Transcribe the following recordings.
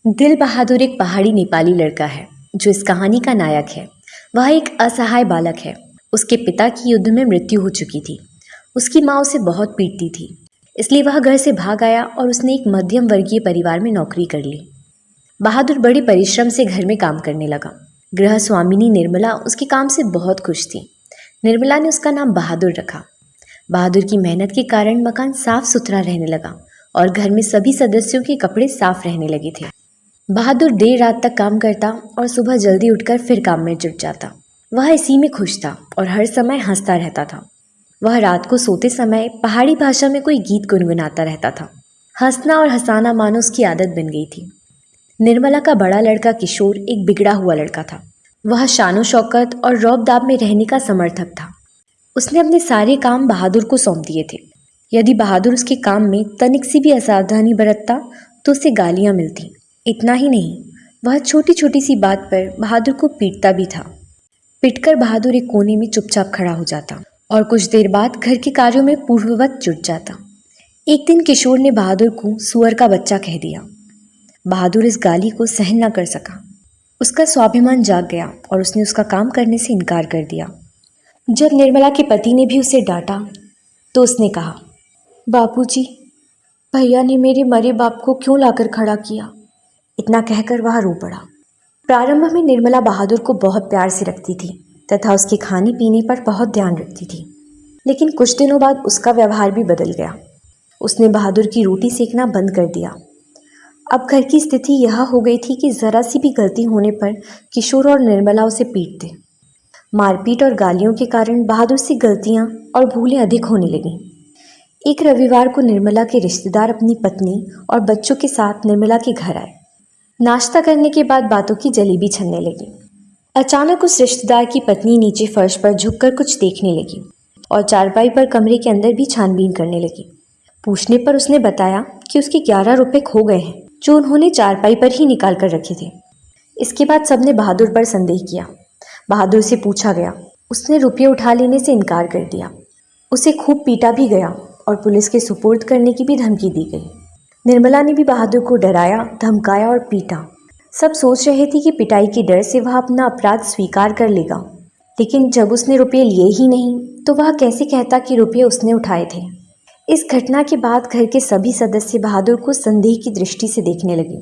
दिल बहादुर एक पहाड़ी नेपाली लड़का है जो इस कहानी का नायक है। वह एक असहाय बालक है। उसके पिता की युद्ध में मृत्यु हो चुकी थी। उसकी माँ उसे बहुत पीटती थी, इसलिए वह घर से भाग आया और उसने एक मध्यम वर्गीय परिवार में नौकरी कर ली। बहादुर बड़े परिश्रम से घर में काम करने लगा। गृह स्वामिनी निर्मला उसके काम से बहुत खुश थी। निर्मला ने उसका नाम बहादुर रखा। बहादुर की मेहनत के कारण मकान साफ सुथरा रहने लगा और घर में सभी सदस्यों के कपड़े साफ रहने लगे थे। बहादुर देर रात तक काम करता और सुबह जल्दी उठकर फिर काम में जुट जाता। वह इसी में खुश था और हर समय हंसता रहता था। वह रात को सोते समय पहाड़ी भाषा में कोई गीत गुनगुनाता रहता था। हंसना और हंसाना मानो उसकी आदत बन गई थी। निर्मला का बड़ा लड़का किशोर एक बिगड़ा हुआ लड़का था। वह शानो शौकत और रौब दाब में रहने का समर्थक था। उसने अपने सारे काम बहादुर को सौंप दिए थे। यदि बहादुर उसके काम में तनिक सी भी असावधानी बरतता तो उसे गालियां मिलती। इतना ही नहीं, वह छोटी छोटी सी बात पर बहादुर को पीटता भी था। पिटकर बहादुर एक कोने में चुपचाप खड़ा हो जाता और कुछ देर बाद घर के कार्यों में पूर्ववत जुट जाता। एक दिन किशोर ने बहादुर को सुअर का बच्चा कह दिया। बहादुर इस गाली को सहन न कर सका। उसका स्वाभिमान जाग गया और उसने उसका काम करने से इनकार कर दिया। जब निर्मला के पति ने भी उसे डांटा तो उसने कहा, बापूजी, भैया ने मेरे मरे बाप को क्यों लाकर खड़ा किया? इतना कहकर वह रो पड़ा। प्रारंभ में निर्मला बहादुर को बहुत प्यार से रखती थी तथा उसके खाने पीने पर बहुत ध्यान रखती थी, लेकिन कुछ दिनों बाद उसका व्यवहार भी बदल गया। उसने बहादुर की रोटी सेकना बंद कर दिया। अब घर की स्थिति यह हो गई थी कि जरा सी भी गलती होने पर किशोर और निर्मला उसे पीटते। मारपीट और गालियों के कारण बहादुर से गलतियां और भूलें अधिक होने लगीं। एक रविवार को निर्मला के रिश्तेदार अपनी पत्नी और बच्चों के साथ निर्मला के घर आए। नाश्ता करने के बाद बातों की जलेबी छनने लगी। अचानक उस रिश्तेदार की पत्नी नीचे फर्श पर झुककर कुछ देखने लगी और चारपाई पर कमरे के अंदर भी छानबीन करने लगी। पूछने पर उसने बताया कि उसके 11 रुपए खो गए हैं, जो उन्होंने चारपाई पर ही निकाल कर रखे थे। इसके बाद सबने बहादुर पर संदेह किया। बहादुर से पूछा गया। उसने रुपये उठा लेने से इनकार कर दिया। उसे खूब पीटा भी गया और पुलिस के सुपुर्द करने की भी धमकी दी गई। निर्मला ने भी बहादुर को डराया, धमकाया और पीटा। सब सोच रहे थे कि पिटाई के डर से वह अपना अपराध स्वीकार कर लेगा, लेकिन जब उसने रुपये लिए ही नहीं तो वह कैसे कहता कि रुपये उसने उठाए थे। इस घटना के बाद घर के सभी सदस्य बहादुर को संदेह की दृष्टि से देखने लगे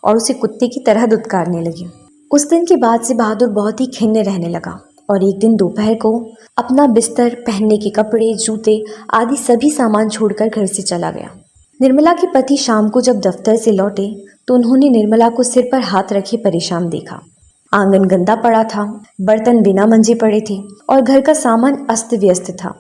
और उसे कुत्ते की तरह दुत्कारने लगे। उस दिन के बाद से बहादुर बहुत ही खिन्न रहने लगा और एक दिन दोपहर को अपना बिस्तर, पहनने के कपड़े, जूते आदि सभी सामान छोड़कर घर से चला गया। निर्मला के पति शाम को जब दफ्तर से लौटे तो उन्होंने निर्मला को सिर पर हाथ रखे परेशान देखा। आंगन गंदा पड़ा था, बर्तन बिना मंजे पड़े थे और घर का सामान अस्त व्यस्त था।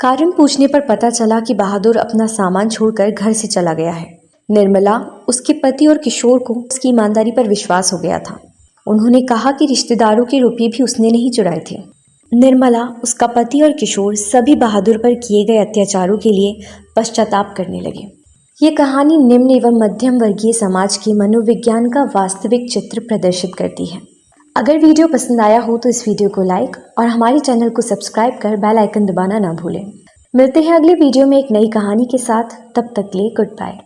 कारण पूछने पर पता चला कि बहादुर अपना सामान छोड़कर घर से चला गया है। निर्मला, उसके पति और किशोर को उसकी ईमानदारी पर विश्वास हो गया था। उन्होंने कहा कि रिश्तेदारों के रुपये भी उसने नहीं चुराए थे। निर्मला, उसका पति और किशोर सभी बहादुर पर किए गए अत्याचारों के लिए पश्चाताप करने लगे। ये कहानी निम्न एवं मध्यम वर्गीय समाज के मनोविज्ञान का वास्तविक चित्र प्रदर्शित करती है। अगर वीडियो पसंद आया हो तो इस वीडियो को लाइक और हमारे चैनल को सब्सक्राइब कर बेल आइकन दबाना ना भूलें। मिलते हैं अगले वीडियो में एक नई कहानी के साथ। तब तक के लिए गुड बाय।